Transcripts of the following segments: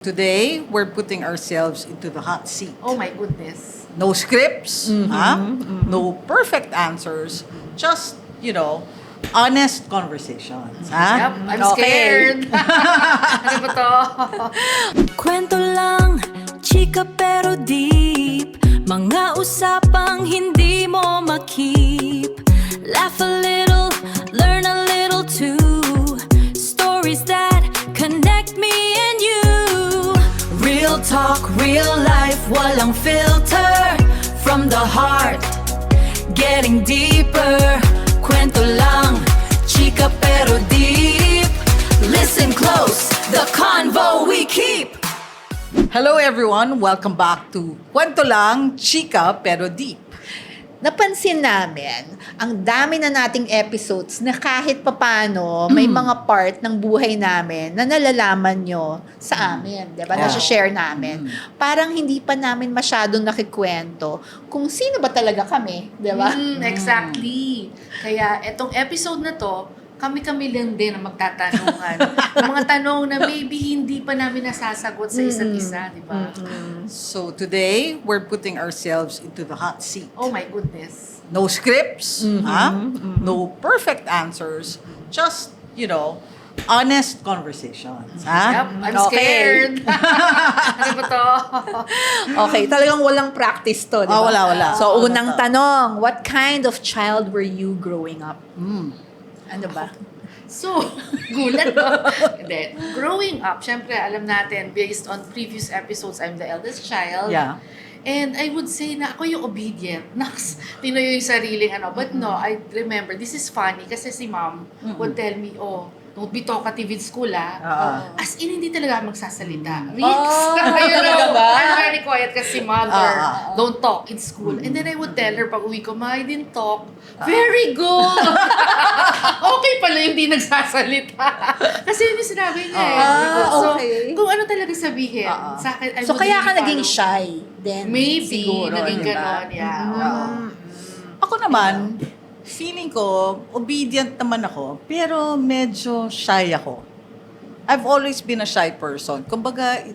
Today, we're putting ourselves into the hot seat. Oh my goodness. No scripts, no perfect answers, just, honest conversations. Yep, I'm Okay. scared. Ano ba to? Kwento lang, chika pero deep. Mga usapang hindi mo makip. Laugh a little, learn a little too. Stories that connect me and you. Real talk, real life, walang filter. From the heart, getting deeper. Kwento lang, chika pero deep. Listen close, the convo we keep. Hello everyone, welcome back to Kwento Lang, Chika Pero Deep. Napansin namin, ang dami na nating episodes na kahit papano may mga part ng buhay namin na nalalaman nyo sa amin, di ba? Yeah. Nasa-share namin. Parang hindi pa namin masyadong nakikwento kung sino ba talaga kami, di ba? Exactly. Kaya etong episode na to, kami-kami lang din ang magtatanungan. Yung mga tanong na maybe hindi pa namin nasasagot sa isa't isa, di ba? So today, we're putting ourselves into the hot seat. Oh my goodness. No scripts, no perfect answers, just, honest conversations. Yep, I'm Okay. scared. Ano ba to? Okay, talagang walang practice to, di ba? Wala. So, Wala unang to. tanong, what kind of child were you growing up? Ano ba? So, gulat no? Hindi. Growing up, syempre, alam natin, based on previous episodes, I'm the eldest child. Yeah. And I would say na ako yung obedient. Naks, tinoy yung sariling ano. But no, I remember, this is funny kasi si mom would tell me, oh, don't be talkative in school, As in, hindi talaga magsasalita. Riks, talaga ba? I'm very quiet kasi mother. Ah. Don't talk in school. And then I would tell her pag uwi ko, Ma, I didn't talk. Very good! Okay pala yung hindi nagsasalita. Kasi yun yung sinabi niya So, okay. kung ano talaga sabihin, sa akin, I So, would kaya ka really naging follow. shy then? Maybe, Siguro, naging di ba? ganon, yeah. Ako naman, feeling ko, obedient naman ako, pero medyo shy ako. I've always been a shy person. Kumbaga,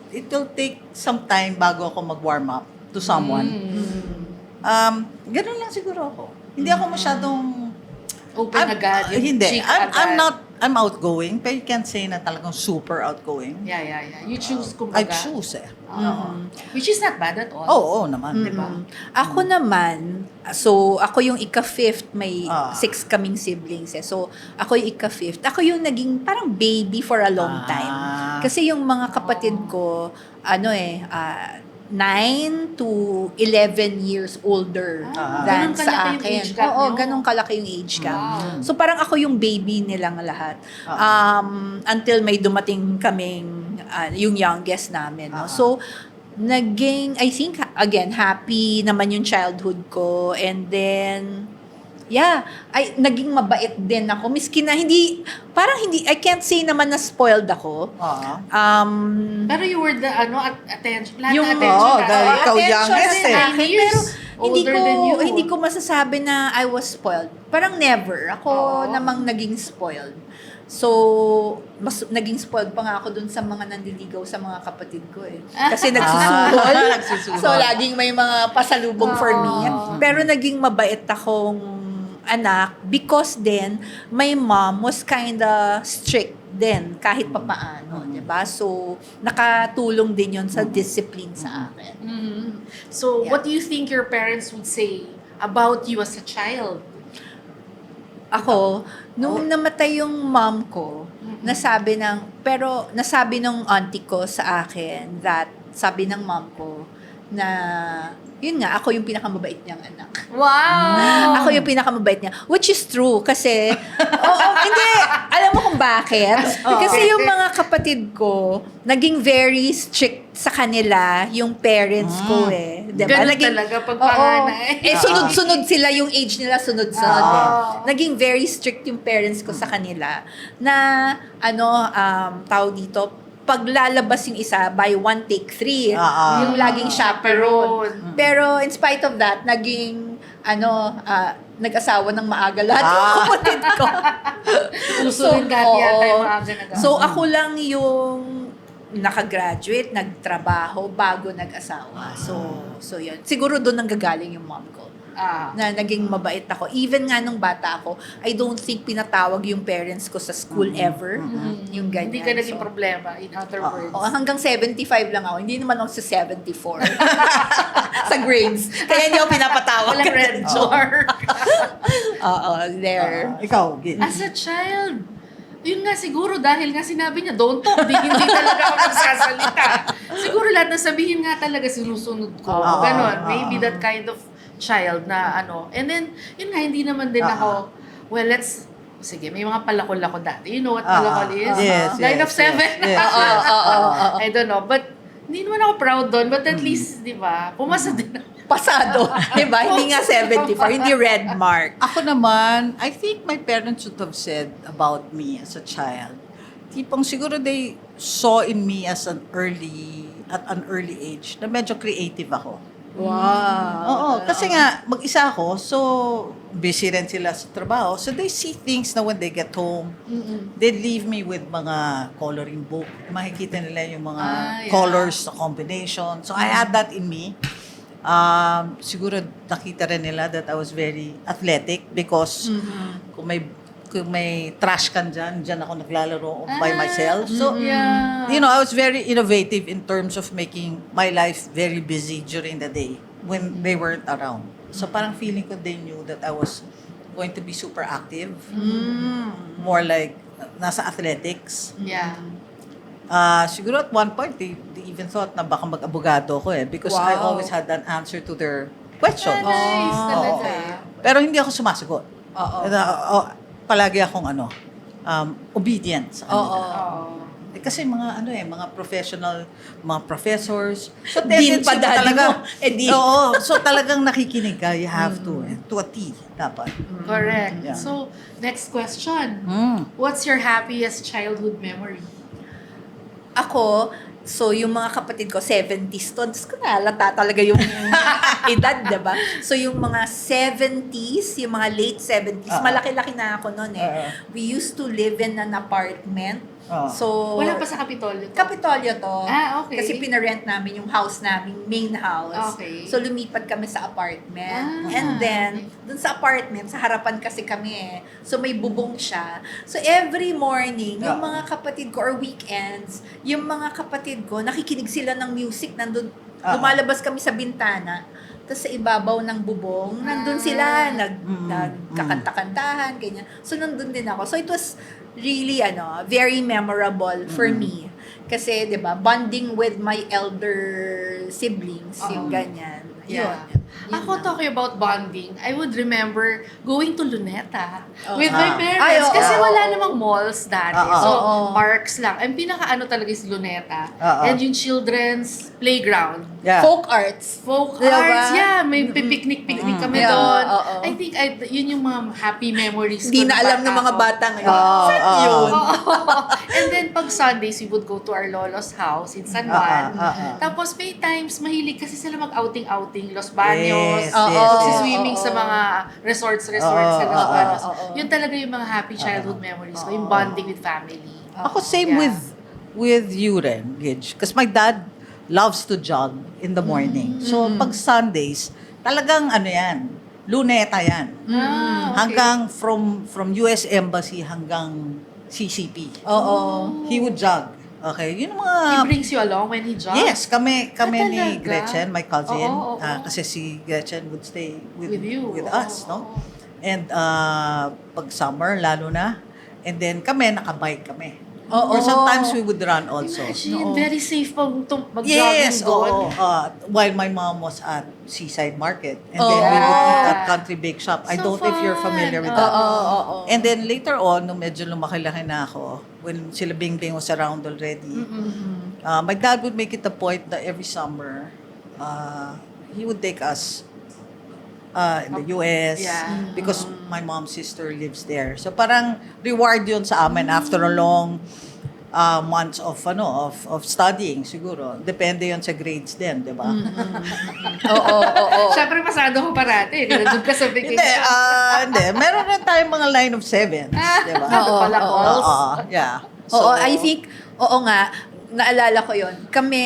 it will take some time bago ako mag-warm up to someone. Ganun lang siguro ako. Hindi ako masyadong... Open agad. yung Hindi. chick agad. I'm outgoing, pero you can't say na talagang super outgoing. Yeah. You choose, kumbaga. I choose eh. Which is not bad at all. Oo naman. Diba? Ako naman, so ako yung ika-fifth, may Ah. 6 kaming siblings So ako yung ika-fifth. Ako yung naging parang baby for a long time. Kasi yung mga kapatid ko, 9 to 11 years older than Ganun kalaki sa yung akin. age gap Oo, nyo? ganun kalaki yung age gap. Wow. So parang ako yung baby nilang lahat. Until may dumating kaming yung youngest namin. No? So naging, I think, again, happy naman yung childhood ko. And then, naging mabait din ako. Miski na I can't say naman na spoiled ako. Pero you were the, attention, lahat Yung ng attention. dahil ikaw attention youngest sa eh. akin, 9 years pero older than you. hindi ko masasabi na I was spoiled. Parang never. Ako namang naging spoiled. So, mas naging spoiled pa nga ako dun sa mga nandiligaw sa mga kapatid ko eh. Kasi nagsusuhol. Nagsusuhol. So, laging may mga pasalubong for me. Pero naging mabait akong anak because then my mom was kinda strict din kahit papaano, 'di ba? So nakatulong din 'yon sa discipline sa akin. So, Yeah. what do you think your parents would say about you as a child? Ako, nung namatay yung mom ko, nasabi ng auntie ko sa akin that sabi ng mom ko na yun nga, ako yung pinakamabait niyang anak. Wow! Ako yung pinakamabait niya. Which is true kasi, hindi, alam mo kung bakit? Kasi yung mga kapatid ko, naging very strict sa kanila yung parents ko eh. Diba? Ganun talaga pag panganay. Sunod-sunod sila yung age nila, sunod-sunod eh. Naging very strict yung parents ko sa kanila na, tawag dito, paglalabas yung isa, by one take 3. Yung laging chaperone. Pero in spite of that, naging, nag-asawa ng maaga lahat yung kapatid ko. Uso rin dati yata yung maaga nag-asawa. So, ako lang yung nakagraduate, nagtrabaho, bago nag-asawa. So yun. Siguro doon nanggagaling yung mom ko. Na naging mabait ako. Even nga nung bata ako, I don't think pinatawag yung parents ko sa school ever. Yung ganyan. Hindi ka naging So, problema, in other words. hanggang 75 lang ako. Hindi naman ako sa 74. sa grades. Kaya hindi ako pinapatawag. Walang red mark. Oo, there. Ikaw, Gin. As a child, yun nga siguro dahil nga sinabi niya, don't talk, hindi talaga ako nagsasalita. Siguro lahat na sabihin nga talaga sinusunod ko. Ganon. Maybe that kind of child na ano. And then, yun nga, hindi naman din ako, well, sige, may mga palakol-lako dati. You know what palakol is? Yes, Line of yes, seven. yes, yes. I don't know. But, hindi naman ako proud doon. But at least, di ba, pumasa din ako. Pasado. Diba? Hindi nga 74. Hindi red mark. Ako naman, I think my parents should have said about me as a child. Tipong siguro they saw in me at an early age na medyo creative ako. Wow. Oo, kasi nga, mag-isa ako, so busy rin sila sa trabaho. So they see things na when they get home, they leave me with mga coloring book. Makikita nila yung mga colors, the combination. So I had that in me. Siguro nakita rin nila that I was very athletic because kung may trash can dyan ako naglalaro by myself. So, you know, I was very innovative in terms of making my life very busy during the day when they weren't around. So, parang feeling ko they knew that I was going to be super active. More like, nasa athletics. Yeah. Siguro at one point, they even thought na baka mag-abogado ko because I always had an answer to their questions. Nice, talaga. Oo. Pero hindi ako sumasagot. Palagi akong obedient sa kanila. Kasi mga mga professors. So, Din pa tendency mo daddy talaga. mo. Di. Oo. So, talagang nakikinig ka. You have to a T, dapat. Correct. Yeah. So, next question. Mm. What's your happiest childhood memory? Ako, so yung mga kapatid ko, 70s to. Diyos ko nalata talaga yung edad, diba? So yung mga 70s, yung mga late 70s, malaki-laki na ako noon eh. We used to live in an apartment. So, Wala pa sa Kapitolyo. Kapitolyo to. Okay. Kasi pinarent namin yung house namin, main house. Okay. So, lumipat kami sa apartment. Ah. And then, dun sa apartment, sa harapan kasi kami eh. So, may bubong siya. So, every morning, yung mga kapatid ko, or weekends, yung mga kapatid ko, nakikinig sila ng music. Nandun, lumalabas kami sa bintana. Tapos sa ibabaw ng bubong, nandun sila, nagkakanta-kantahan, ganyan. So, nandun din ako. So, it was really, very memorable for me. Kasi, di ba, bonding with my elder siblings, yung ganyan. Yeah. Yun. Ako, talking about bonding, I would remember going to Luneta with Ah. my parents. Ay, oo. Kasi wala namang malls dati. So, Oo. parks lang. Ang pinaka-ano talaga is Luneta. Oo. And yung children's playground. Yeah. Folk arts. Folk Diba? arts, yeah. May picnic kami Yeah, doon. oo. I think yun yung mga happy memories Hindi ko na nung alam ng bata mga ako. bata ngayon. Saan Oo. yun? And then, pag Sundays, we would go to our lolo's house in San Juan. Tapos, may times, mahilig kasi sila mag-outing-outing, Los Baños. Yes, Magsiswimming sa mga resorts sa Los Baños. oo. Yun talaga yung mga happy childhood memories ko, yung bonding with family. Ako same Yeah. with you rin, Gidge. Because my dad loves to jog in the morning. So, pag Sundays, talagang yan, luneta yan. Okay. Hanggang from US Embassy hanggang CCP. Oo. He would jog. Okay, yun ang mga... He brings you along when he jogs? Yes, kami ni talaga? Gretchen, my cousin. Oo. Kasi si Gretchen would stay with you. us, no? And pag summer, lalo na. And then kami, nakabike kami. Oo. Or sometimes we would run also. Imagine, very safe pag mag-jogging Yes, doon. while my mom was at Seaside Market. And then we would eat at Country Bake Shop. I So don't know if you're fun. familiar with that. Oo. And then later on, nung medyo lumaki-laki na ako, when sila Bing Bing was around already, my dad would make it a point that every summer, he would take us in the US Yeah. because my mom's sister lives there. So parang reward yun sa amin after a long months of studying siguro. Depende yun sa grades din, di ba? Oo. Siyempre, pasado ko parati. Nandun ka sa vacation. Hindi. Meron rin tayong mga line of sevens, di ba? Ano pala, calls? Yeah. Oo, I think, oo nga, naalala ko yon. Kami,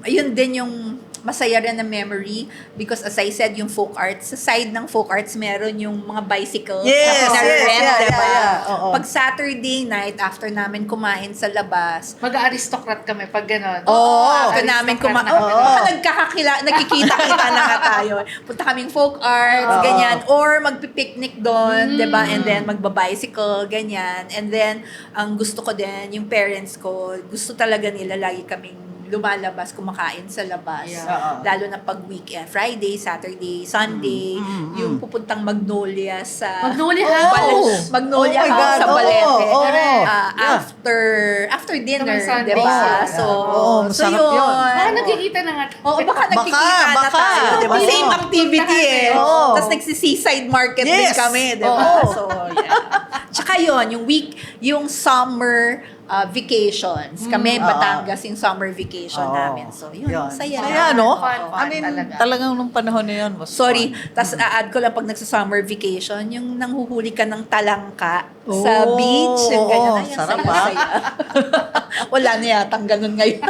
yun din yung masaya rin na memory because as I said, yung folk arts, sa side ng folk arts, meron yung mga bicycles Yes, na yes, rent, yeah, diba? yeah, oo. Pag Saturday night, after namin kumain sa labas, Mag-aristocrat kami pag gano'n. after namin kumain, Aristocrat baka nagkikita-kita na nga tayo. Punta kaming folk arts, ganyan, or magpipiknik doon, diba? And then magbabicycle, ganyan. And then, ang gusto ko din, yung parents ko, gusto talaga nila lagi kaming lumalabas, kumakain sa labas. Yeah. Lalo na pag weekend, Friday, Saturday, Sunday, yung pupuntang Magnolia sa... Magnolia House. Magnolia Oh my House God, sa Balete. oo, Ah, after dinner, Sa Sunday, di ba? yeah. So, Oo, so masarap yun. Baka nagkikita na nga. Oo, baka nagkikita na baka. tayo, di ba? Oo. Same activity eh. Oo. Tapos nagsi-seaside market din Yes. kami, di Oo. ba? So, yeah. Tsaka yun, yung summer vacations. Kami, Batangas, yung summer vacation namin. So, yun. Saya. Saya, no? Fun I mean, talaga. talagang nung panahon na yun was Sorry, fun. tas a-add ko lang pag nagsa-summer vacation, yung nanghuhuli ka ng talangka sa beach. Yung ganyan. oo, Ay, ang sarap, saya. Wala na yatang ganun ngayon.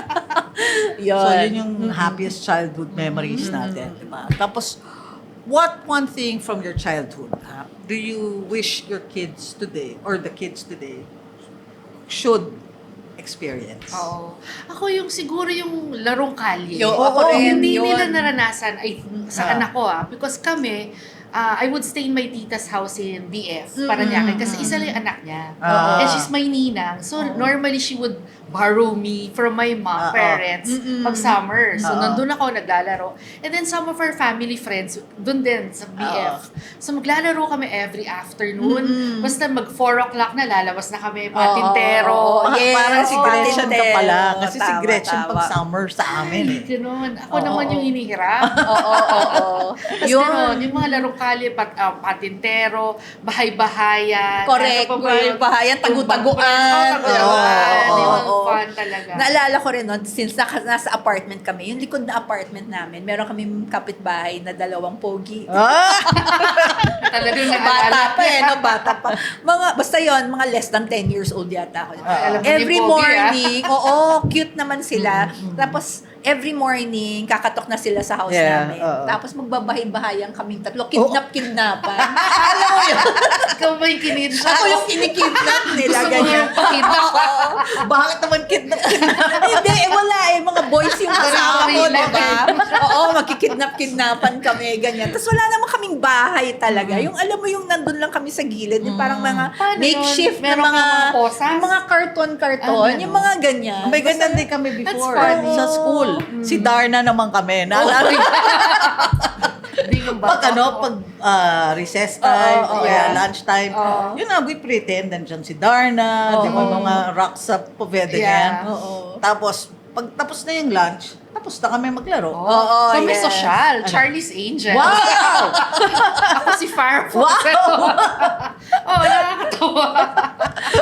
yun. So, yun yung happiest childhood memories natin, di ba? Tapos, what one thing from your childhood do you wish your kids today, or the kids today, should experience? Oo. Ako yung siguro yung larong kalye. Ako rin, Hindi yun. nila naranasan sa Ah. anak ko because kami, I would stay in my tita's house in BF, Paranaque, kasi isa lang yung anak niya. Ah. And she's my ninang. So, normally she would borrow me from my parents pag summer. So, nandun ako, naglalaro. And then some of our family friends, dun din sa BF. So, maglalaro kami every afternoon. Basta mag 4 o'clock na, lalabas na kami, patintero. Yes, Parang si Gretchen ka patintero. pala. Kasi si Tama, Gretchen tama. pag summer sa amin eh. Ganun. Ako naman yung hinihirap. Oo. Tapos gano'n, yung mga larong kalye, patintero, bahay-bahayan. Correct. Ano pa ba yun? Bahayan, tagu-taguan. Tagu-taguan. Oo, Yung oo. fun talaga. Naalala ko rin nun, since nasa apartment kami, yung likod na apartment namin, meron kami kapitbahay na 2 pogi. Talagang Bata pa eh, no? Bata pa. Basta yon mga less than 10 years old yata ako. Alam mo Every yung pogi, morning, cute naman sila. Tapos, every morning, kakatok na sila sa house Yeah, namin. oo. Tapos, magbabahay-bahayang kaming 3. Kidnap-kidnapan. Alam mo yun? Ikaw ba yung kinidnap? Ako yung kinikidnap nila. Gusto mo Ganyan. yung pakidnap? Bakit naman kidnap? Hindi, wala eh. Mga boys yung kasama ko, Real life. diba? Oo, magkikidnap-kidnapan kami, ganyan. Tapos wala naman kaming bahay talaga. Yung alam mo yung nandun lang kami sa gilid, yung parang mga Paano makeshift yun? na Meron mga, kang mga posas? yung mga karton-karton, Ano? yung mga ganyan. May ganyan din kami That's before. funny. Sa school. Si Darna naman kami. Naalala ko. Hindi yung Pag bata ko. pag recess time, Oo, o kaya yeah. lunch time, yun na, we pretend, nandiyan si Darna, di ba, mga rocks sa Poveda Yeah. yan. Tapos, pag tapos na yung lunch, tapos na kami maglaro. Oo, Kami yes. social. Charlie's Angel. Wow! Ako si Firefox. Oh, nakakatawa.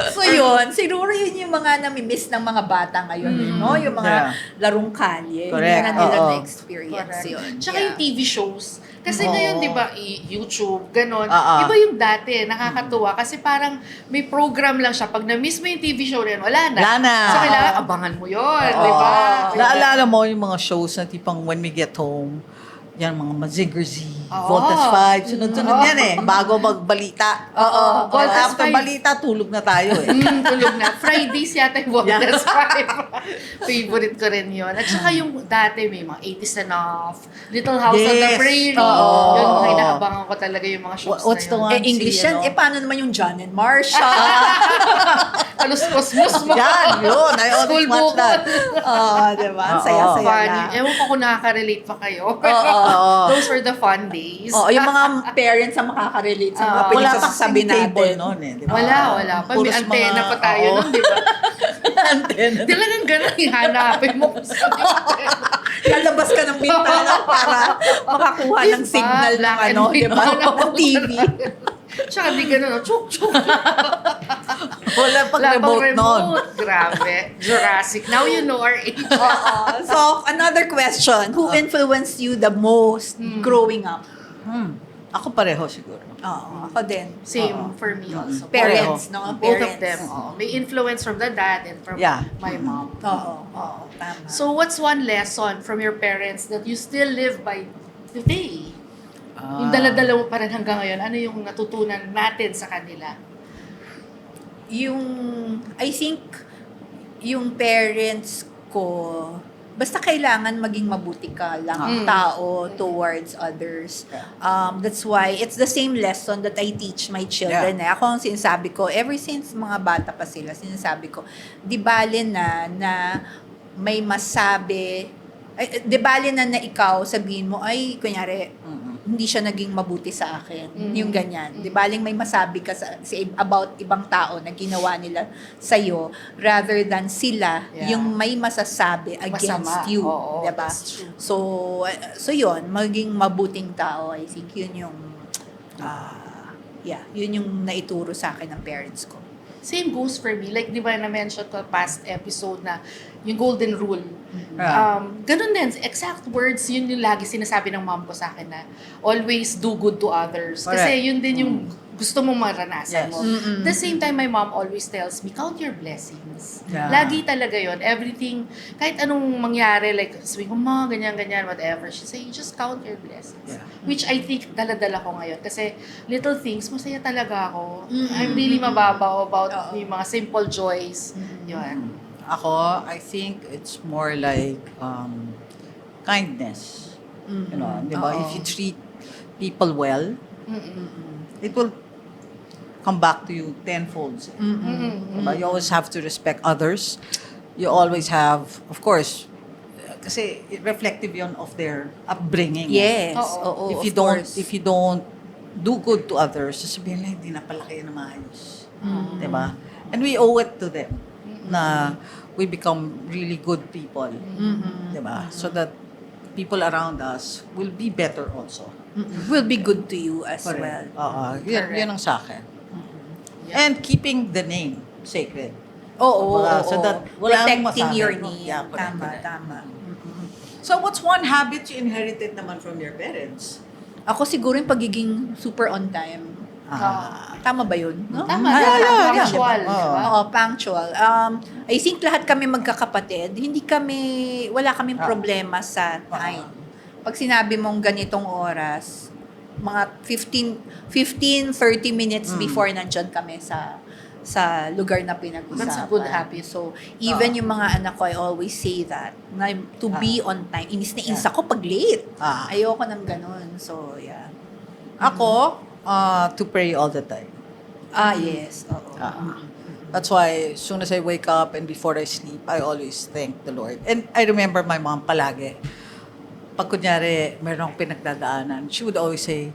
So yun, siguro yun yung mga nami-miss ng mga bata ngayon, no? Yung mga larong kalye. Correct, Hindi na nila oo. na-experience yun. Tsaka Yeah. yung TV shows. Kasi Oo. ngayon, di ba, YouTube, ganon. Oo. Iba yung dati, nakakatuwa. Kasi parang may program lang siya. Pag na-miss mo yung TV show na yun, wala na. Wala na. So, kailangan abangan mo yun, di ba? Naalala mo yung mga shows na tipang When We Get Home, yan, mga Maziggerzy, Oo. Voltes 5, sunod-sunod yan eh, bago magbalita. Oo. Voltes After 5. balita, tulog na tayo eh. Tulog na. Fridays yata yung Voltes 5. Favorite ko rin yun. At saka yung dati may mga 80s Enough, Little House on the Yes. Prairie. Oo. Yun, inaabangan ko talaga yung mga shows What's the na yun. one? English Si, yan. ano? Paano naman yung John and Marsha? Halos cosmos mo. Yan, yun. I always School watch book. that. Diba? Ang Oo. saya-saya Funny. lang. Ewan ko kung nakaka-relate pa kayo. Pero Oo. those were the fun days. Oo, yung mga parents ang makaka-relate sa mga Wala Wala pa pinagsasabi kasing cable natin. noon eh. Di ba? Wala pa. May Puros antena mga- pa tayo oo. nun, di ba? Antena. Talagang ganun yung hanapin mo kung saan yung antena. Lalabas ka ng bintana para makakuha ng Diba? signal ng Black and ano, white di ba? naman ako Ng TV. Tsaka di ganun, chuk, chuk. Wala pang Wala pang remote noon. Grabe. Jurassic. Now you know our age. Oo. So, another question. Who influenced you the most growing up? Ako pareho siguro. Oo, ako din. Same for me also. Parents, Pareho. no? Both Parents. of them. May influence from the dad and from Yeah. my mom. Oo, tama. So what's one lesson from your parents that you still live by today? Yung dala-dala mo pa rin hanggang ngayon, ano yung natutunan natin sa kanila? I think, yung parents ko, basta kailangan maging mabuti ka lang tao towards others. That's why, it's the same lesson that I teach my children. Yeah. Ako ang sinasabi ko, ever since mga bata pa sila, sinasabi ko, di bale na may masabi, di bale na ikaw sabihin mo, ay, kunyari, hindi siya naging mabuti sa akin. Yung ganyan. Di baling may masabi ka about ibang tao na ginawa nila sa'yo rather than sila yung may masasabi against Masama. you. Oo, diba? that's true. So yun, maging mabuting tao, I think yun yung yun yung naituro sa akin ng parents ko. Same goes for me. Like, di ba na-mention ko past episode na yung golden rule. Ganun din, exact words, yun yung lagi sinasabi ng mom ko sa akin na always do good to others. Correct. Kasi yun din yung gusto mong maranasan Yes. mo. At the same time, my mom always tells me, count your blessings. Yeah. Lagi talaga yun. Everything, kahit anong mangyari, like, sabihin ko, ma, ganyan, whatever. She say, just count your blessings. Yeah. Which I think dala-dala ko ngayon. Kasi little things, masaya talaga ako. I'm really mababaw about yung mga simple joys. Yun. Ako, I think it's more like kindness. You know, di ba? If you treat people well, it will come back to you tenfold. Diba? You always have to respect others. You always have, of course, kasi reflective yon of their upbringing. Yes. Oo. Oo, If you don't do good to others, sasabihin lang, hindi na pala kayo na maayos. Diba? And we owe it to them na we become really good people. Diba? So that people around us will be better also. Will be good to you as well. Oo. Yun ang sa akin. And keeping the name sacred. Oo, So that wala akong protecting masabi. your name. Yeah, correct, Tama, correct. tama. So what's one habit you inherited naman from your parents? Ako siguro yung pagiging super on time. Tama ba yun? No? Tama, yeah. punctual. Oo. Diba? Oo, punctual. I think lahat kami magkakapatid, wala kaming problema sa time. Pag sinabi mong ganitong oras, mga 15-30 minutes before nandyan kami sa lugar na pinag-usapan. That's a good habit. So, even yung mga anak ko, I always say that, na to be on time. Inis na inis ako pag late. Ayoko ng ganun. So, yeah. Ako, to pray all the time. Yes. Oo. That's why, as soon as I wake up and before I sleep, I always thank the Lord. And I remember my mom palagi, pag kunyari, meron akong pinagdadaanan, she would always say,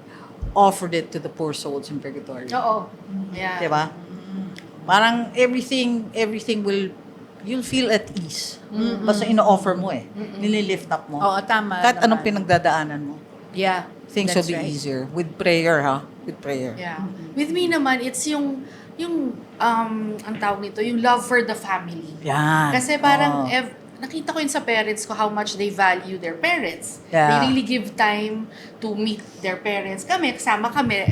offered it to the poor souls in purgatory. Oo. Yeah. Diba? Parang everything you'll feel at ease. Basta ino-offer mo nililift up mo. Oo, tama. Kahit anong naman. pinagdadaanan mo. Yeah. Things will that's be right. easier. With prayer, With prayer. Yeah. With me naman, it's yung ang tawag nito, yung love for the family. Yan. Kasi parang nakita ko yun sa parents ko how much they value their parents. Yeah. They really give time to meet their parents. Kami, kasama kami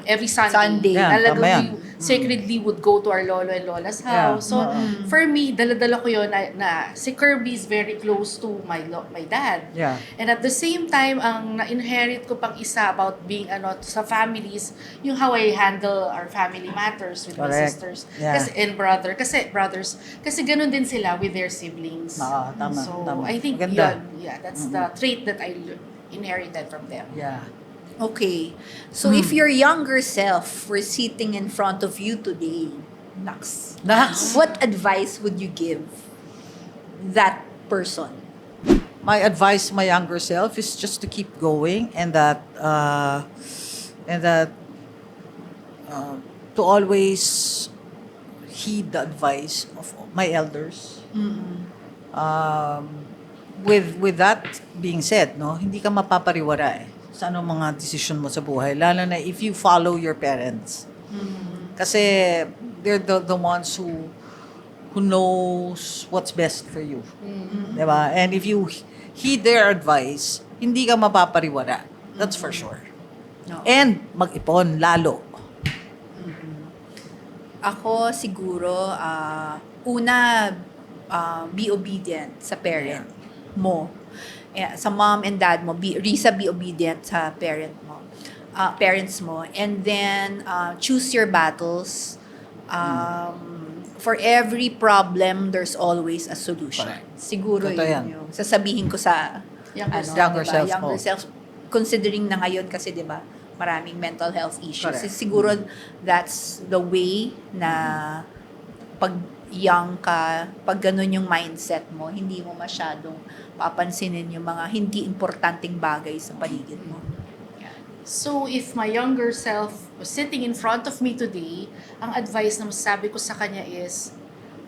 every Sunday. Sunday. Yeah, Talagang tama yan. we sacredly would go to our lolo and lola's house. Yeah. So, for me, dala-dala ko yun na si Kirby is very close to my dad. Yeah. And at the same time, ang na-inherit ko pang isa about being sa families, yung how I handle our family matters with my Correct. sisters Yeah. and brothers. Kasi ganun din sila with their siblings. Tama, So, tama. I think Maganda. that's the trait that I inherited from them. Yeah. Okay. So, if your younger self were sitting in front of you today, Nax, what advice would you give that person? My advice to my younger self is just to keep going and that to always heed the advice of my elders. With that being said, hindi ka mapapariwara sa anong mga desisyon mo sa buhay, lalo na if you follow your parents. Kasi they're the ones who knows what's best for you. Diba? And if you heed their advice, hindi ka mapapariwara. That's for sure. Oo. And mag-ipon lalo. Ako siguro, una, be obedient sa parent mo. Sa mom and dad mo, Risa, be obedient sa parents mo. And then, choose your battles. For every problem, there's always a solution. Correct. Siguro Totoo yan. yun yung sasabihin ko sa Younger self mo. younger self. Considering na ngayon kasi, di ba, maraming mental health issues. Correct. Siguro that's the way na pag young ka, pag ganun yung mindset mo, hindi mo masyadong papansinin yung mga hindi importanteng bagay sa paligid mo. So, if my younger self was sitting in front of me today, ang advice na masasabi ko sa kanya is,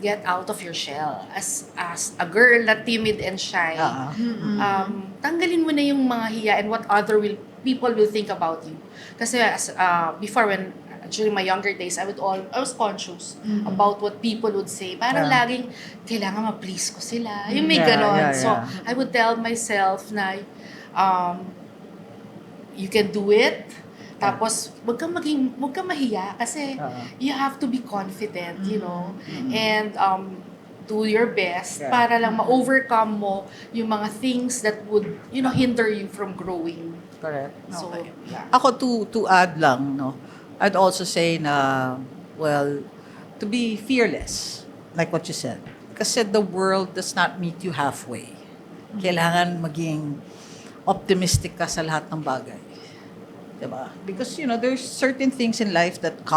get out of your shell. As a girl na timid and shy, tanggalin mo na yung mga hiya and what people will think about you. Kasi before, during my younger days, I was conscious about what people would say. Parang laging, kailangan ma-please ko sila. Yung may ganon. So, I would tell myself na, you can do it. Tapos, wag kang mahiya kasi you have to be confident, you know. And do your best para lang ma-overcome mo yung mga things that would, hinder you from growing. Correct. So, yeah. Ako to add lang, no. I'd also say na, well, to be fearless, like what you said. Kasi the world does not meet you halfway. Kailangan maging optimistic ka sa lahat ng bagay. Diba? Because, there's certain things in life that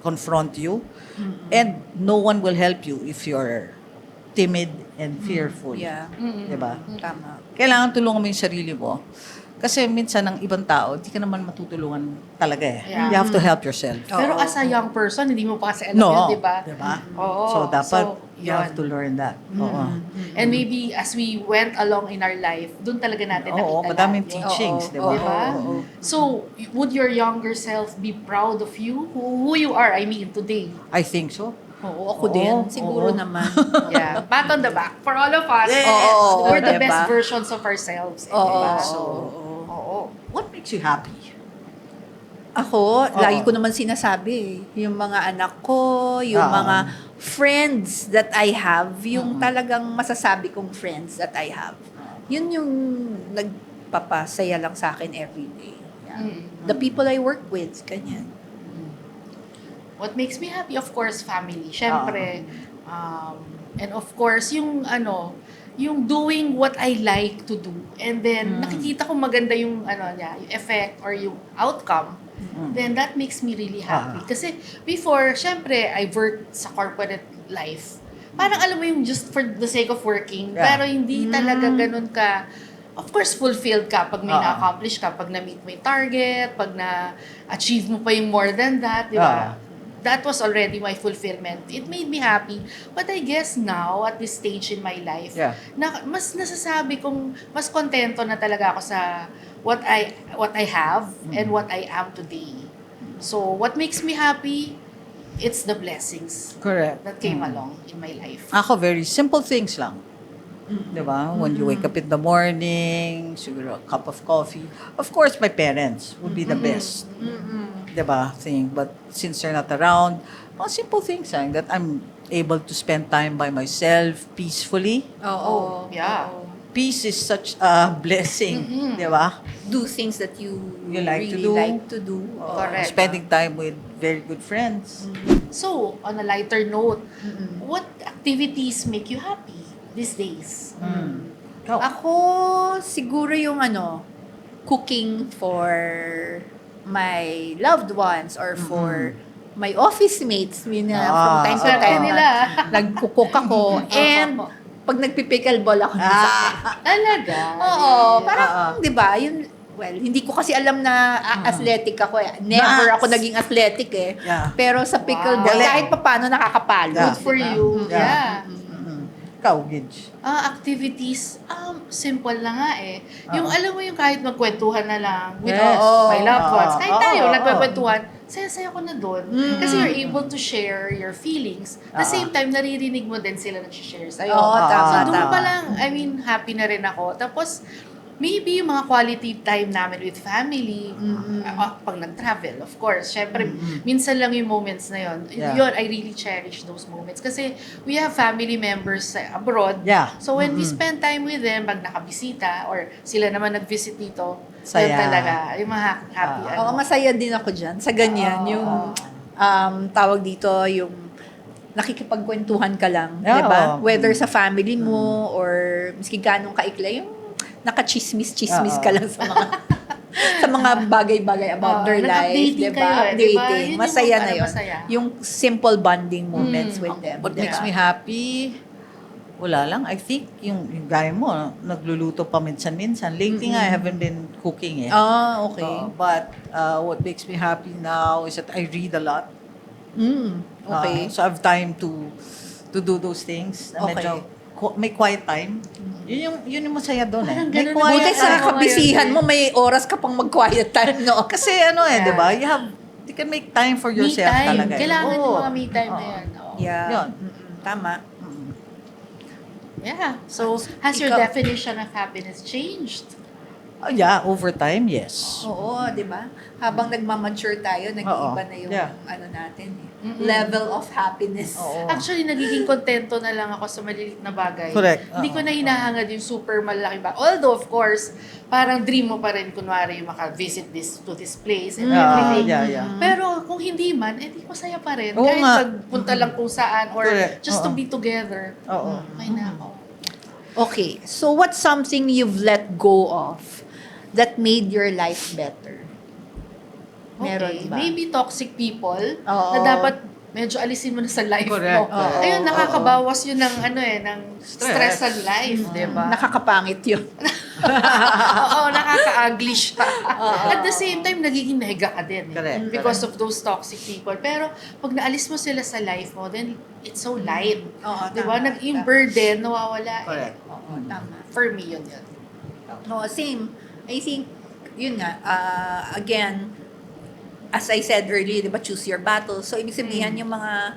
confront you, and no one will help you if you're timid and fearful. Yeah. Diba? Tama. Kailangan tulungan mo yung sarili mo. Kasi minsan ng ibang tao, di ka naman matutulungan talaga eh. Yeah. You have to help yourself. Pero Oo. as a young person, hindi mo pa kasi alam No. yun, di ba? Diba? Oo. So, dapat you yun. have to learn that. Oo. And maybe as we went along in our life, doon talaga natin Oo, nakita madaming lahat yun. teachings, Oo, di ba? Diba? Oo. So, would your younger self be proud of you? Who you are, I mean, today? I think so. Oo, ako Oo, din. Siguro oo. naman. Yeah. Pat on the back. For all of us, Oo, we're the diba? best versions of ourselves. Oo. Diba? So, Oo. what makes you happy? Ako, lagi ko naman sinasabi, yung mga anak ko, yung Oo. mga friends that I have, yung talagang masasabi kong friends that I have. Yun yung nagpapasaya lang sa akin every day. Yeah. The people I work with, ganyan. What makes me happy, of course, family. Siyempre. And of course, yung doing what I like to do. And then, nakikita ko maganda yung, yung effect or yung outcome. Then that makes me really happy. Kasi before, syempre, I worked sa corporate life. Parang alam mo yung just for the sake of working. Yeah. Pero hindi talaga ganun ka, of course, fulfilled ka pag may na-accomplish ka, pag na-meet mo yung target, pag na-achieve mo pa yung more than that, di ba? That was already my fulfillment. It made me happy. But I guess now, at this stage in my life, mas nasasabi kong mas kontento na talaga ako sa what I have and what I am today. So, what makes me happy? It's the blessings Correct. that came along in my life. Ako, very simple things lang. Diba? When you wake up in the morning, siguro a cup of coffee. Of course, my parents would be the best. Diba? Thing. But since they're not around, mga simple things lang that I'm able to spend time by myself peacefully. Oh, yeah. Peace is such a blessing. Diba? Do things that you like to really do. like to do. Correct. Spending time with very good friends. So, on a lighter note, what activities make you happy these days? Ikaw? Ako, siguro yung cooking for my loved ones or for my office mates. From time to okay. time Nila. nagkukook ako. And pag nagpipickleball ako minsan. Talaga? Oo, parang, di ba, yun, well, hindi ko kasi alam na athletic ako. Never ako naging athletic eh. Yeah. Pero sa pickleball, Wow. kahit paano nakakapalo. Good for diba? you. Yeah. Ikaw, Gidge. Activities, simple lang nga eh. Yung alam mo yung kahit magkwentuhan na lang with Yes. my loved ones. Kahit tayo, Oo. nagkwentuhan, saya-saya ko na doon. Kasi you're able to share your feelings. At the same time, naririnig mo din sila nag-share sa'yo. Oo, tama, So doon tama. pa lang, I mean, happy na rin ako. Tapos, maybe yung mga quality time namin with family, pag nag-travel, of course. Syempre, minsan lang yung moments na yun. Yeah. Yun, I really cherish those moments. Kasi we have family members abroad. Yeah. So when we spend time with them, pag nakabisita, or sila naman nag-visit dito, Saya. yun talaga, yung mga happy. Oo, masaya din ako dyan. Sa ganyan, yung tawag dito, yung nakikipagkwentuhan ka lang, Oo. di ba? Whether sa family mo or miski ganong kaikla, yung nakachismis-chismis ka lang sa mga sa mga bagay-bagay about their life, nag-updating di ba? kayo, di ba? Updating. Yun yung Masaya na ano, yun. masaya. Yung simple bonding moments with them. What di makes ba? me happy, wala lang. I think yung gaya mo, nagluluto pa minsan-minsan. Lately nga, I haven't been cooking eh. Okay. But what makes me happy now is that I read a lot. Okay. So I have time to do those things. Na Okay. Medyo may quiet time. Yun yung masaya doon eh. Parang May ganun quiet Buti Kaya sa ako kabisihan ngayon, mo, may oras ka pang mag-quiet time, no? Kasi ano di ba? You can make time for Me yourself time. talaga. eh. Kailangan yung Oo. mga me time na yan. Oo. Yeah. Yun. Tama. Yeah. So, has your Ikaw- definition of happiness changed? Yeah, over time, yes. Oo, di ba? Habang nagmamature tayo, nag-iiba na yung Yeah. ano natin, level of happiness. Oo. Actually, nagiging kontento na lang ako sa maliliit na bagay. Correct. Hindi ko Oo. na hinahangad yung super malaki ba. Although, of course, parang dream mo pa rin, kunwari, maka-visit to this place and everything. Yeah. Pero kung hindi man, di masaya pa rin. Oo Kahit nga. pagpunta lang kung saan or Correct. just to Oo. be together. Oo. Okay na ako. Okay, so what's something you've let go of that made your life better? Meron Okay. ba? Maybe toxic people Oo. na dapat medyo alisin mo na sa life Correct. mo. Oo. Ayun, nakakabawas yun ng ng stress sa life, di ba? Nakakapangit yun. Oo, nakaka-ugly siya. At the same time, nagiging nahiga ka din. Correct. Because of those toxic people. Pero pag naalis mo sila sa life mo, then it's so light. Oo, Di ba? tama. Yung burden, nawawala. Correct. Oo, tama. For me, yun. No, same. I think, yun nga, again, as I said earlier, di ba, choose your battle. So, ibig sabihin, yung mga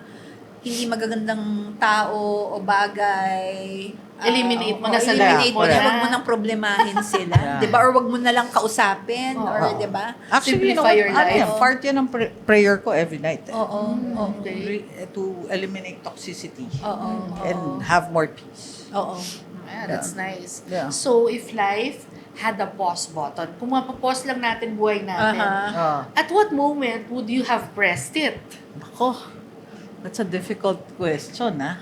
hindi magagandang tao o bagay, Eliminate mo na sa eliminate life mo mo na, na. wag mo nang problemahin sila. Yeah. Di ba? Or wag mo na lang kausapin. Oo. Or, di ba? Actually, Simplify your ano life. yan, part yan ng prayer ko every night. Eh. Oo. Okay. To eliminate toxicity Oo. and have more peace. Oo. Yeah, that's nice. Yeah. So, if life had a pause button, kung mapapause lang natin buhay natin, at what moment would you have pressed it? Ako, that's a difficult question, ha?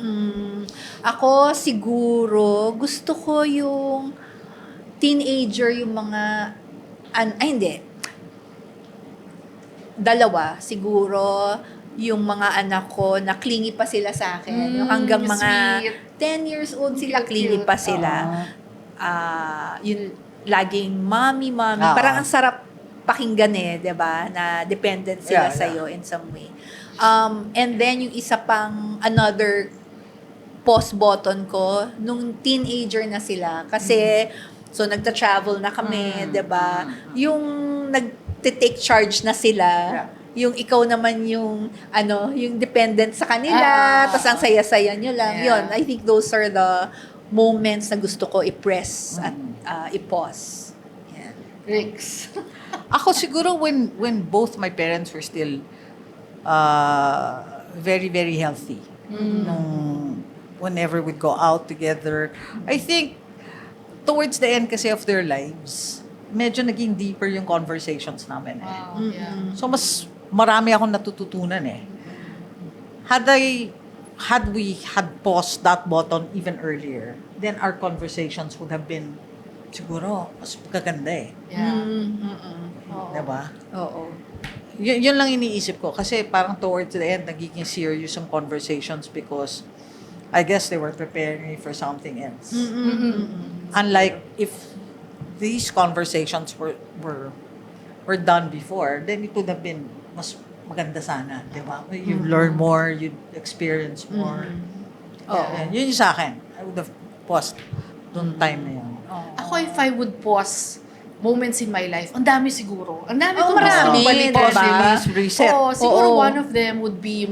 Ako, siguro, gusto ko yung teenager, yung mga, hindi. Dalawa, siguro, yung mga anak ko na clingy pa sila sa akin. Yung hanggang mga sweet. 10 years old sila, Cute, clingy cute. pa sila. Yung laging mommy. Parang ang sarap pakinggan eh, 'di ba? Na dependent sila Yeah, sa iyo in some way. And then yung isa pang another pause button ko nung teenager na sila kasi so nagta-travel na kami, 'di ba? Yung nagte-take charge na sila. Yeah. Yung ikaw naman yung yung dependent sa kanila, tapos ang saya-saya nyo lang. Yeah. Yun, I think those are the moments na gusto ko i-press at i-pause. Yan. Rix. Ako siguro when both my parents were still very, very healthy. Whenever we'd go out together. I think towards the end kasi of their lives, medyo naging deeper yung conversations namin eh. Wow, yeah. So mas marami akong natututunan eh. Had we had paused that button even earlier, then our conversations would have been siguro mas gaganda eh. Yeah. Oo. Diba? Oo. Yun lang iniisip ko. Kasi parang towards the end, nagiging serious yung conversations because I guess they were preparing me for something else. Unlike if these conversations were done before, then it would have been mas maganda sana, di ba? You learn more, you experience more. Yun yung sa akin. I would have paused doon time na yun. Ako, if I would pause moments in my life, ang dami siguro. Ang dami Oh, kong marami, gustong balikan. diba? Release, reset. Oo, siguro Oo. one of them would be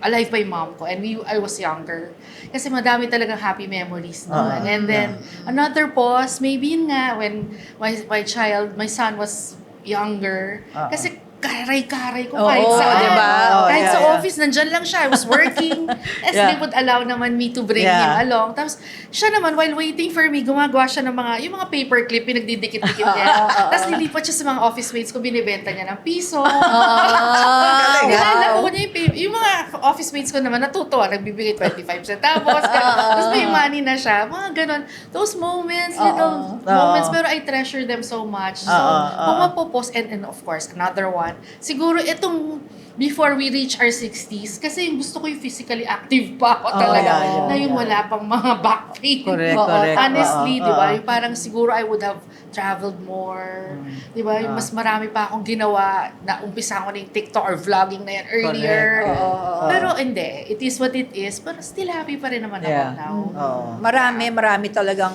alive pa yung mom ko and I was younger. Kasi madami talagang happy memories noon. And then, another pause, maybe yun nga, when my son was younger. Kasi karay-karay ko kahit Oo, saan. diba? Kahit Yeah, sa yeah. office, nandyan lang siya. I was working. As Yeah. they would allow naman me to bring him along. Tapos, siya naman, while waiting for me, gumagawa siya ng yung mga paperclip, pinagdidikit-dikit niya. Tapos, nilipat siya sa mga office mates ko, binibenta niya ng piso. Nilalako niya yung mga office mates ko naman, natutuwa, nagbibigay 25 centavos. Tapos, may money na siya. Mga ganon. Those moments, little moments, pero I treasure them so much. So, kung mapopos, and of course, another one, siguro itong before we reach our 60s, kasi yung gusto ko yung physically active pa ako talaga, na yung wala pang mga back pain. Correct, correct. Honestly, di ba? Yung parang siguro I would have traveled more. Di ba? Yung mas marami pa akong ginawa, na umpisa ko na yung TikTok or vlogging na yan earlier. Correct. Pero hindi. It is what it is. But still happy pa rin naman ako now. Marami talagang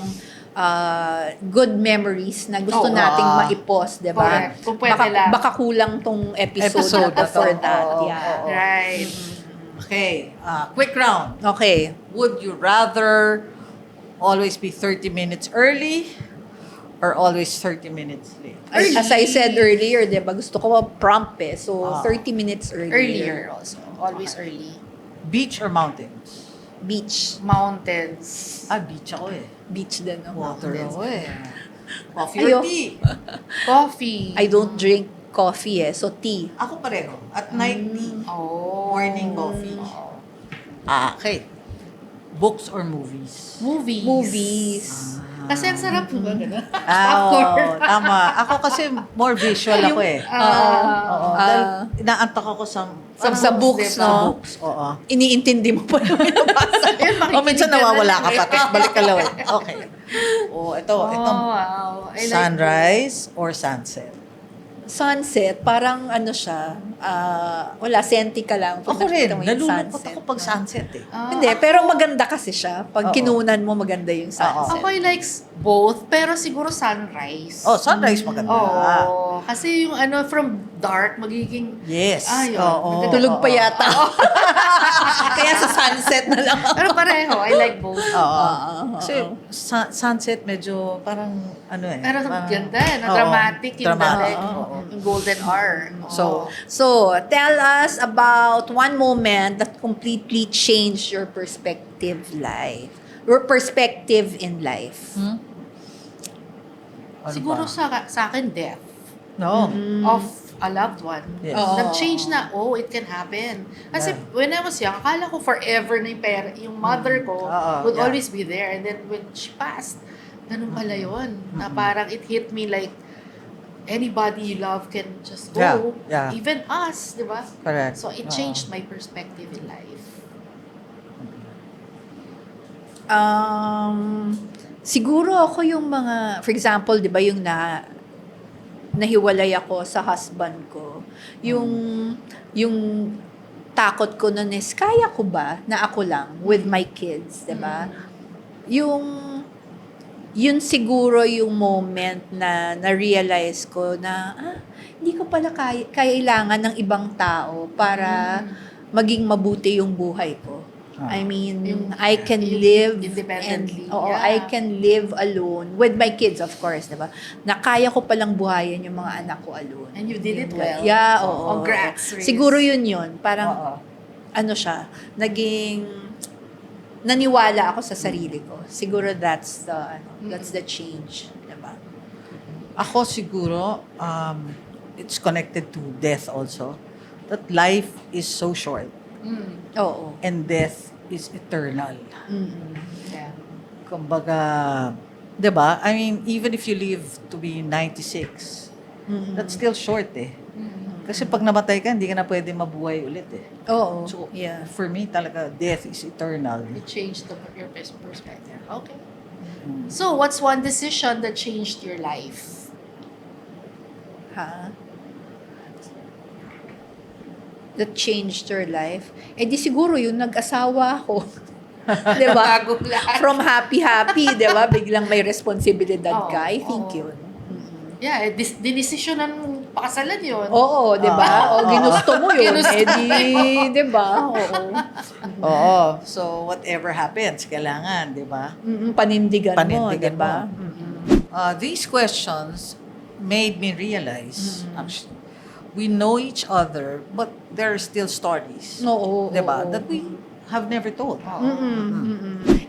good memories na gusto nating ma-post, di ba? Correct. Kung pwede lang. Baka kulang tong episode na to for that. Yeah. Right. Okay, quick round. Okay. Would you rather always be 30 minutes early or always 30 minutes late? As I said earlier, di ba, gusto ko prompt eh. So, 30 minutes earlier. Earlier also. Always early. Beach or mountains? Beach. Mountains. Beach ako eh. Beach din. No? Water Mountains. ako eh. Coffee Ayo. or tea? Coffee. I don't drink coffee eh. So, tea. Ako pareho. At night tea. Oh. Morning coffee. Okay. Books or movies? Movies. Movies. Kasi ang sarap po ba? Oo, tama. Ako kasi more visual ako eh. Oo. Dahil inaantok ako sa Sa books, diba? sa no? books. Oo. Iniintindi mo pa yung binabasa. O minsan nawawala ka pa. Tapos balik ka lang. Okay. Ito. wow. I like Sunrise or sunset? Sunset, parang ano siya, wala, senti ka lang. pag Ako rin. nakita mo yung Nalulungkot sunset. ako pag sunset eh. Hindi, pero maganda kasi siya. Pag kinunan mo, maganda yung sunset. Ako I like both, pero siguro sunrise. Sunrise maganda. Oo. Kasi yung from dark, magiging... Yes. Ayun. Oo. Tulog pa yata. Kaya sa sunset na lang ako. Pero pareho, I like both. Oo. Kasi sunset medyo parang Pero parang- ganda, Oo. dramatic yung Dramatic. dating. Oo. Yung golden hour. So, tell us about one moment that completely changed your perspective in life. Ano Siguro ba? sa akin, death No. of a loved one. Yes. Nag-change na, it can happen. Kasi when I was young, akala ko forever na yung mother ko would always be there. And then when she passed, ganun pala yun. Na parang it hit me like, anybody you love can just go. Yeah. Even us, di ba? Correct. So it changed my perspective in life. Siguro ako yung mga, for example, di ba yung nahiwalay ako sa husband ko. Yung takot ko nun is, kaya ko ba na ako lang with my kids, di ba? Yun siguro yung moment na na-realize ko na, hindi ko pala kailangan ng ibang tao para maging mabuti yung buhay ko. I mean, I can live independently. I can live alone with my kids, of course, diba? Na kaya ko palang buhayin yung mga anak ko alone. And you did it well. Yeah, oo. Congrats, Riz. Siguro yun. Parang, siya, naniwala ako sa sarili ko. Siguro that's the change, diba? Ako siguro, it's connected to death also. That life is so short. Oo. And death is eternal. Yeah. Kumbaga, 'di ba? I mean, even if you live to be 96, that's still short eh. Kasi pag namatay ka, hindi ka na pwede mabuhay ulit eh. Oo. So, Yeah. for me talaga, death is eternal. It changed your perspective. Okay. So, what's one decision that changed your life? That changed your life? Di siguro yung nag-asawa ako. Diba? Bago lahat. From happy, diba? Biglang may responsibilidad ka. I think oo. yun. Yeah, dinesisyonan pakasalan yun. Oo, di ba? O ginusto mo yun. Ginusto Eh di, di ba? Oo. Oo. So, whatever happens, kailangan, di ba? Panindigan mo, di Panindigan ba? mo. These questions made me realize, actually, we know each other, but there are still stories, Oo. di ba, oo. that we have never told.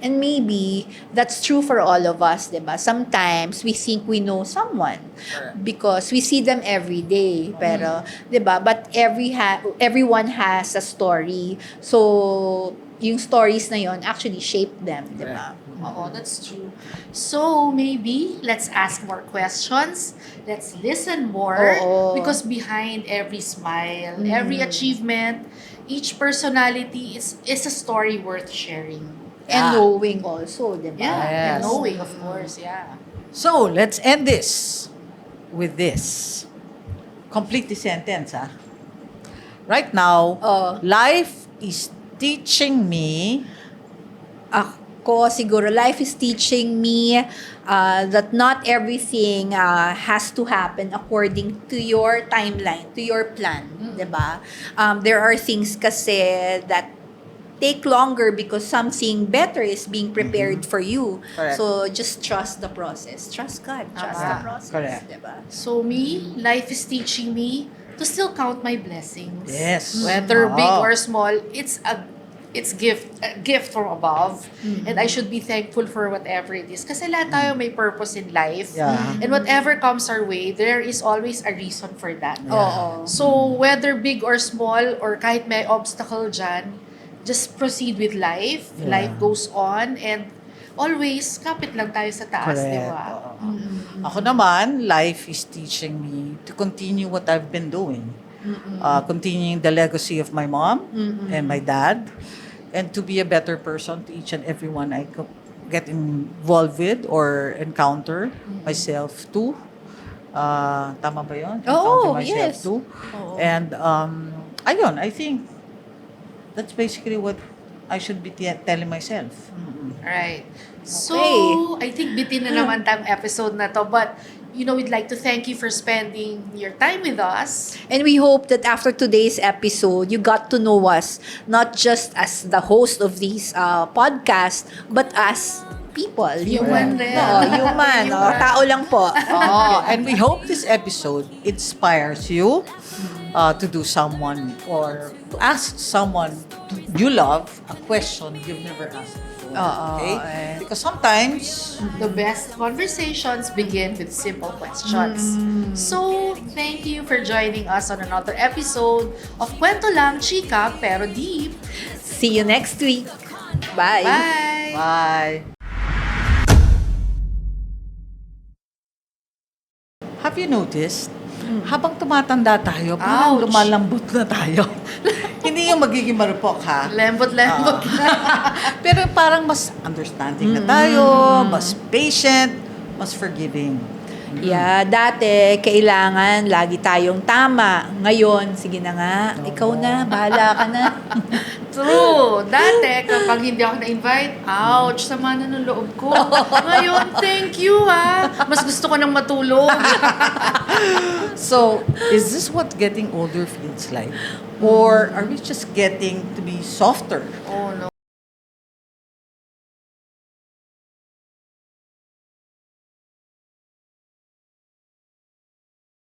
And maybe that's true for all of us, 'di ba? Sometimes we think we know someone because we see them every day, pero 'di ba? But everyone has a story. So yung stories na yon actually shape them, 'di ba? Oo, that's true. So, maybe, let's ask more questions. Let's listen more. Oo. Because behind every smile, every achievement, each personality is a story worth sharing. And Yeah. knowing also, 'di ba? Yeah, and Yes. knowing, of course, yeah. So, let's end this with this. Complete the sentence, ah. Right now, life is teaching me Ako, siguro, life is teaching me that not everything has to happen according to your timeline, to your plan, 'di ba? There are things kasi that take longer because something better is being prepared for you. Correct. So, just trust the process. Trust God. Trust the Tama. process, Correct. 'di ba? So me, life is teaching me to still count my blessings. Yes. Whether big Oo. or small, it's a gift from above. And I should be thankful for whatever it is. Kasi lahat tayo may purpose in life. Yeah. And whatever comes our way, there is always a reason for that. Oo. So, whether big or small, or kahit may obstacle dyan, just proceed with life. Yeah. Life goes on. And always, kapit lang tayo sa taas, di ba? Oo. Ako naman, life is teaching me to continue what I've been doing. Continuing the legacy of my mom and my dad, and to be a better person to each and everyone I get involved with or encounter myself too. Tama ba yun? Oo, Encounter myself yes. too. Oo. And ayun, I think that's basically what I should be telling myself. Right. So, Okay. I think bitin na naman tayong episode na to. But, we'd like to thank you for spending your time with us. And we hope that after today's episode, you got to know us not just as the host of this podcast, but as people. Human rin. Oo, human. Oo, tao lang po. And we hope this episode inspires you to do someone or to ask someone you love a question you've never asked before. Okay? Because sometimes The best conversations begin with simple questions. So, thank you for joining us on another episode of Kwento Lang, Chika, Pero Deep. See you next week. Bye. Bye! bye. Have you noticed? Habang tumatanda tayo, parang Ouch. lumalambot na tayo. Hindi yung magiging marupok, ha? Lembot-lembot. Pero parang mas understanding na tayo, mas patient, mas forgiving. Yeah, dati, kailangan lagi tayong tama. Ngayon, sige na nga, ikaw na, bahala ka na. True. Dati, kapag hindi ako na-invite, ouch, sama na ng loob ko. Ngayon, thank you ha. Mas gusto ko nang matulog. So, is this what getting older feels like? Or are we just getting to be softer? Oh no.